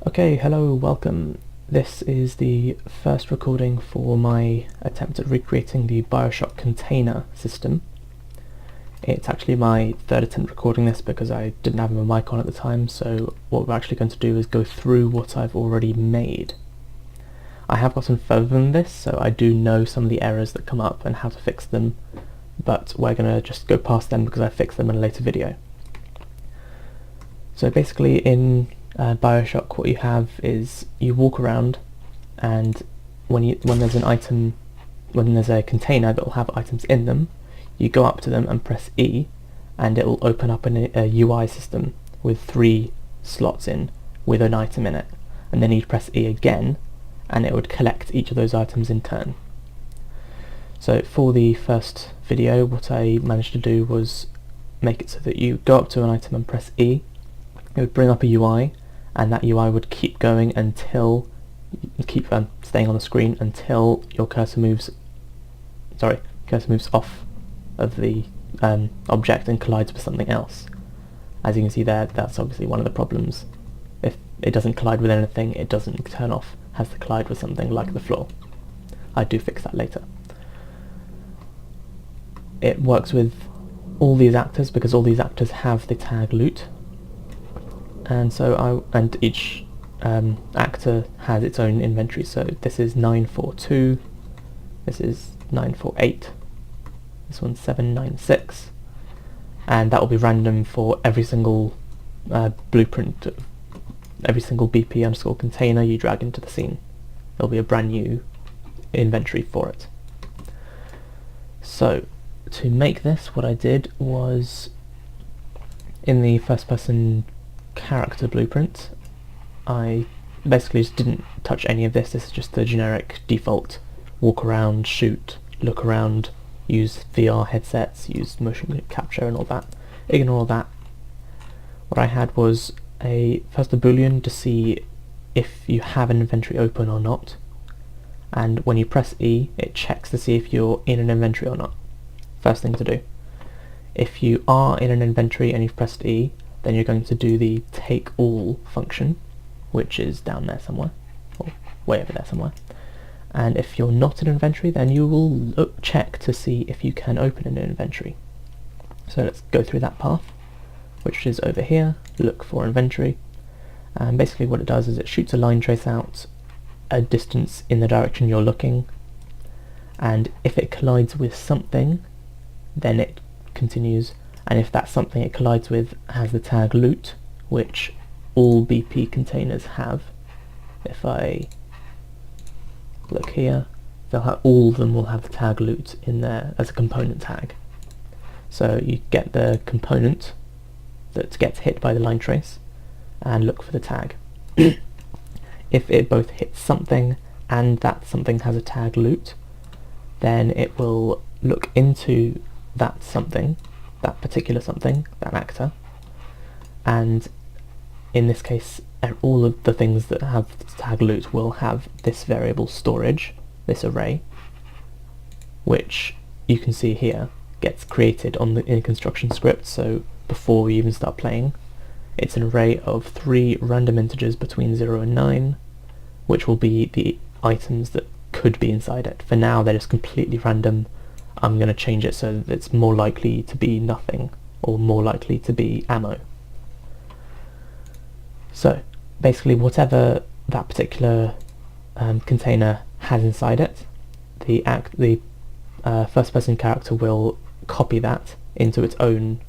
Okay, hello, welcome. This is the first recording for my attempt at recreating the Bioshock container system. It's actually my third attempt recording this because I didn't have my mic on at the time, so what we're actually going to do is go through what I've already made. I have gotten further than this, so I do know some of the errors that come up and how to fix them, but we're going to just go past them because I fixed them in a later video. So basically in Bioshock, what you have is you walk around, and when there's a container that will have items in them, you go up to them and press E, and it will open up a UI system with 3 slots in with an item in it, and then you'd press E again, and it would collect each of those items in turn. So for the first video, what I managed to do was make it so that you go up to an item and press E. It would bring up a UI, and that UI would keep going until staying on the screen until your cursor moves off of the object and collides with something else. As you can see there, that's obviously one of the problems. If it doesn't collide with anything, it doesn't turn off, has to collide with something like the floor. I do fix that later. It works with all these actors because all these actors have the tag loot, and each actor has its own inventory. So this is 942, this is 948, this one's 796, and that will be random for every single blueprint, every single BP underscore container you drag into the scene. There'll be a brand new inventory for it. So to make this, what I did was, in the first person character blueprint, I basically just didn't touch any of this. This is just the generic default walk around, shoot, look around, use VR headsets, use motion capture and all that. Ignore all that. What I had was first a boolean to see if you have an inventory open or not, and when you press E it checks to see if you're in an inventory or not. First thing to do. If you are in an inventory and you've pressed E, then you're going to do the take all function, which is down there somewhere, or way over there somewhere. And if you're not in an inventory, then you will check to see if you can open an inventory. So let's go through that path, which is over here, look for inventory, and basically what it does is it shoots a line trace out a distance in the direction you're looking, and if it collides with something, then it continues, and if that something it collides with has the tag loot, which all BP containers have, if I look here, all of them will have the tag loot in there as a component tag. So you get the component that gets hit by the line trace and look for the tag. If it both hits something and that something has a tag loot, then it will look into that something, that particular something, that actor, and in this case all of the things that have tag loot will have this variable storage, this array, which you can see here gets created in construction script. So before we even start playing, it's an array of 3 random integers between 0 and 9, which will be the items that could be inside it. For now they're just completely random. I'm going to change it so that it's more likely to be nothing, or more likely to be ammo. So basically whatever that particular container has inside it, the first person character will copy that into its own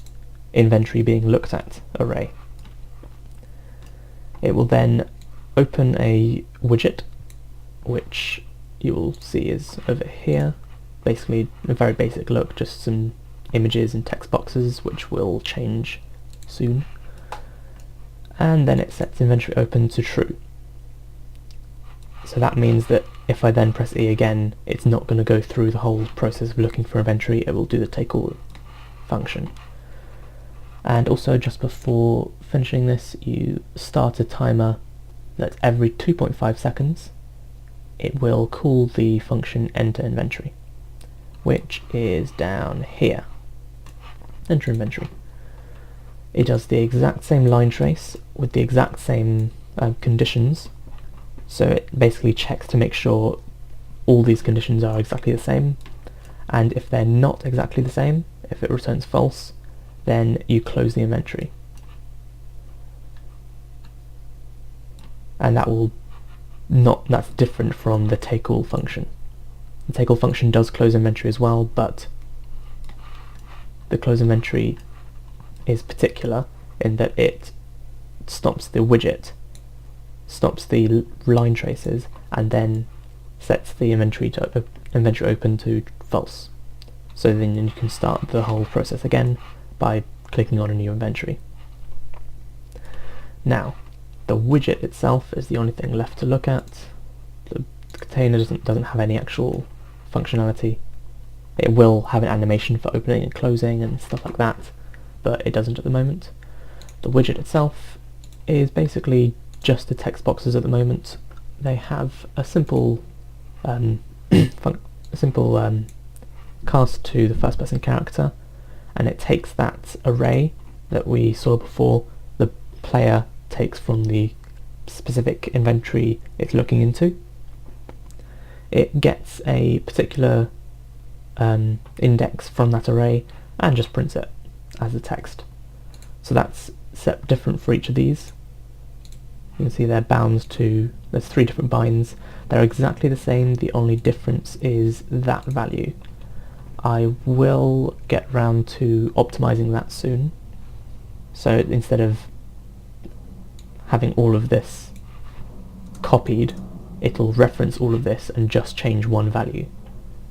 inventory being looked at array. It will then open a widget, which you will see is over here. Basically a very basic look, just some images and text boxes, which will change soon. And then it sets inventory open to true. So that means that if I then press E again, it's not going to go through the whole process of looking for inventory, it will do the take all function. And also, just before finishing this, you start a timer that every 2.5 seconds it will call the function enter inventory, which is down here. Enter inventory. It does the exact same line trace with the exact same conditions. So it basically checks to make sure all these conditions are exactly the same, and if they're not exactly the same, if it returns false, then you close the inventory. And that's different from the takeAll function. The takeAll function does close inventory as well, but the close inventory is particular in that it stops the widget, stops the line traces, and then sets the inventory open to false. So then you can start the whole process again by clicking on a new inventory. Now, the widget itself is the only thing left to look at. The container doesn't have any actual functionality. It will have an animation for opening and closing and stuff like that, but it doesn't at the moment. The widget itself is basically just the text boxes at the moment. They have a simple cast to the first person character, and it takes that array that we saw before the player takes from the specific inventory it's looking into. It gets a particular index from that array and just prints it as a text. So that's set different for each of these. You can see they're bound to, there's 3 different binds. They're exactly the same, the only difference is that value. I will get round to optimizing that soon. So instead of having all of this copied, it'll reference all of this and just change one value.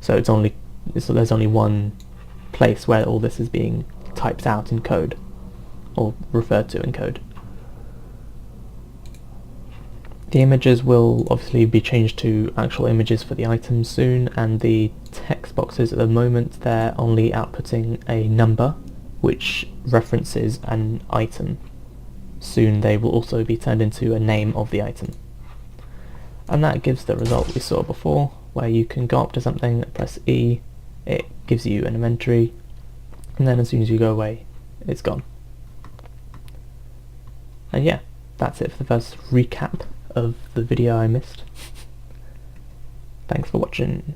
So there's only one place where all this is being typed out in code, or referred to in code. The images will obviously be changed to actual images for the items soon, and the text boxes at the moment, they're only outputting a number which references an item. Soon they will also be turned into a name of the item. And that gives the result we saw before, where you can go up to something, press E, it gives you an inventory, and then as soon as you go away, it's gone. And yeah, that's it for the first recap of the video I missed. Thanks for watching.